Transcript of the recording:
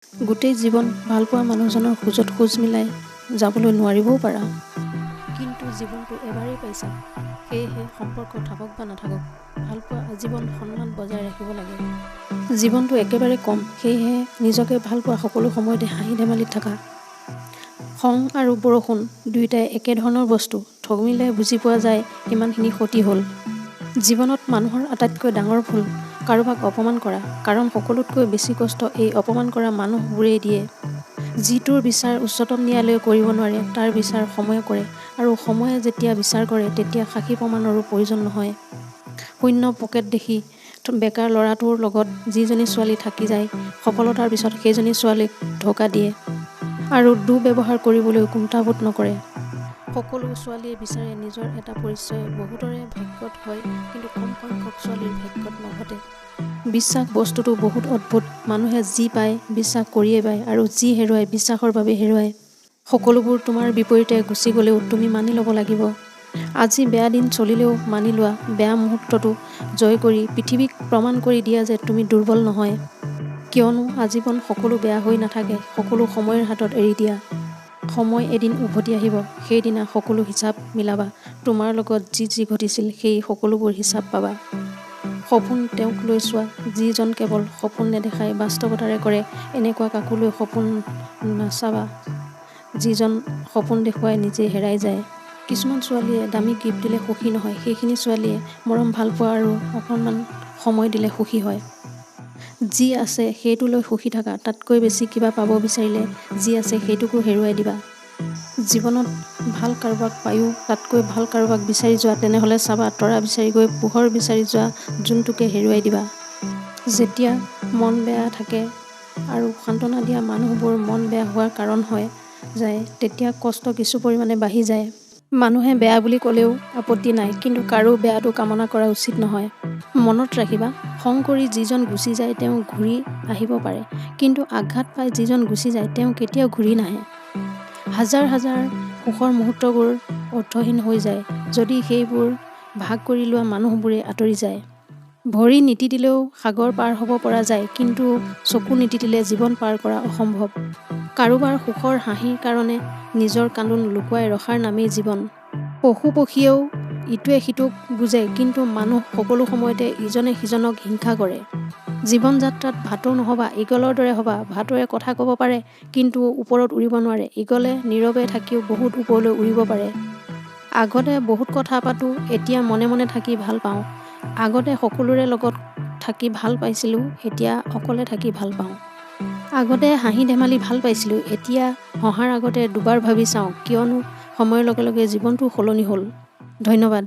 গোটেই জীৱন ভালপোৱা মানুহজনৰ খোজত খোজ মিলাই যাবলৈ নোৱাৰিবও পাৰা, কিন্তু জীৱনটো এবাৰেই পাইছা। সেয়েহে সম্পৰ্ক থাকক বা নাথাকক, ভালপোৱা আজীৱন সন্মান বজাই ৰাখিব লাগে। জীৱনটো একেবাৰে কম, সেয়েহে নিজকে ভালপোৱা সকলো সময়তে হাঁহি ধেমালিত থাকা। খং আৰু বৰষুণ দুয়োটাই একেধৰণৰ বস্তু, থমিলে বুজি পোৱা যায় কিমানখিনি ক্ষতি হ'ল। জীৱনত মানুহৰ আটাইতকৈ ডাঙৰ ভুল কাৰোবাক অপমান কৰা, কাৰণ সকলোতকৈ বেছি কষ্ট এই অপমান কৰা মানুহবোৰেই দিয়ে। যিটোৰ বিচাৰ উচ্চতম ন্যায়ালয়ে কৰিব নোৱাৰে তাৰ বিচাৰ সময়ে কৰে, আৰু সময়ে যেতিয়া বিচাৰ কৰে তেতিয়া সাক্ষী প্ৰমাণৰো প্ৰয়োজন নহয়। শূন্য পকেট দেখি বেকাৰ ল'ৰাটোৰ লগত যিজনী ছোৱালী থাকি যায়, সফলতাৰ পিছত সেইজনী ছোৱালীক ধোকা দিয়ে আৰু দুৰ্ব্যৱহাৰ কৰিবলৈ কুণ্ঠাবোধ নকৰে। সকলো ছোৱালীয়ে বিচাৰে নিজৰ এটা পৰিচয় বহুতৰে ভাগ্যত হয়, কিন্তু কম সংখ্যক ছোৱালীৰ ভাগ্যত নঘটে। বিশ্বাস বস্তুটো বহুত অদ্ভুত। মানুহে যি পায় বিশ্বাস কৰিয়েই পায়, আৰু যি হেৰুৱায় বিশ্বাসৰ বাবে হেৰুৱায়। সকলোবোৰ তোমাৰ বিপৰীতে গুচি গ'লেও তুমি মানি ল'ব লাগিব। আজি বেয়া দিন চলিলেও মানি লোৱা, বেয়া মুহূৰ্তটো জয় কৰি পৃথিৱীক প্ৰমাণ কৰি দিয়া যে তুমি দুৰ্বল নহয়। কিয়নো আজীৱন সকলো বেয়া হৈ নাথাকে, সকলো সময়ৰ হাতত এৰি দিয়া। সময় এদিন উভতি আহিব, সেইদিনা সকলো হিচাপ মিলাবা। তোমাৰ লগত যি যি ঘটিছিল সেই সকলোবোৰ হিচাপ পাবা। সপোন তেওঁক লৈ চোৱা, যিজন কেৱল সপোন নেদেখাই বাস্তৱতাৰে কৰে। এনেকুৱা কাকো লৈ সপোন নাচাবা, যিজন সপোন দেখুৱাই নিজে হেৰাই যায়। কিছুমান ছোৱালীয়ে দামী গিফ্ট দিলে সুখী নহয়, সেইখিনি ছোৱালীয়ে মৰম ভালপোৱা আৰু অকণমান সময় দিলে সুখী হয়। যি আছে সেইটো লৈ সুখী থাকা, তাতকৈ বেছি কিবা পাব বিচাৰিলে যি আছে সেইটোকো হেৰুৱাই দিবা। জীৱনত ভাল কাৰোবাক পায়ো তাতকৈ ভাল কাৰোবাক বিচাৰি যোৱা, তেনেহ'লে চাবা তৰা বিচাৰি গৈ পোহৰ বিচাৰি যোৱা যোনটোকে হেৰুৱাই দিবা। যেতিয়া মন বেয়া থাকে আৰু সান্তনা দিয়া মানুহবোৰ মন বেয়া হোৱাৰ কাৰণ হৈ যায়, তেতিয়া কষ্ট কিছু পৰিমাণে বাঢ়ি যায়। মানুহে বেয়া বুলি ক'লেও আপত্তি নাই, কিন্তু কাৰো বেয়াটো কামনা কৰা উচিত নহয়। মনত ৰাখিবা, খং কৰি যিজন গুচি যায় তেওঁ ঘূৰি আহিব পাৰে, কিন্তু আঘাত পাই যিজন গুচি যায় তেওঁ কেতিয়াও ঘূৰি নাহে। হাজাৰ হাজাৰ সুখৰ মুহূৰ্তবোৰ অৰ্থহীন হৈ যায় যদি সেইবোৰ ভাগ কৰি লোৱা মানুহবোৰে আঁতৰি যায়। ভৰি নিতিতিলেও সাগৰ পাৰ হ'ব পৰা যায়, কিন্তু চকু নিতিতিলে জীৱন পাৰ কৰা অসম্ভৱ। কাৰোবাৰ সুখৰ হাঁহিৰ কাৰণে নিজৰ কান্দোন লুকুৱাই ৰখাৰ নামেই জীৱন। পশু পক্ষীয়েও ইটোৱে সিটোক বুজে, কিন্তু মানুহ সকলো সময়তে ইজনে সিজনক হিংসা কৰে। জীৱন যাত্ৰাত ভাটৌ নহ'বা, ঈগলৰ দৰে হ'বা। ভাটৌৱে কথা ক'ব পাৰে, কিন্তু ওপৰত উৰিব নোৱাৰে। ঈগলে নীৰৱে থাকিও বহুত ওপৰলৈ উৰিব পাৰে। আগতে বহুত কথা পাতোঁ, এতিয়া মনে মনে থাকি ভাল পাওঁ। আগতে সকলোৰে লগত থাকি ভাল পাইছিলোঁ, এতিয়া অকলে থাকি ভাল পাওঁ। আগতে হাঁহি ধেমালি ভাল পাইছিলোঁ, এতিয়া হঁহাৰ আগতে দুবাৰ ভাবি চাওঁ, কিয়নো সময়ৰ লগে লগে জীৱনটো সলনি হ'ল। ধন্যবাদ।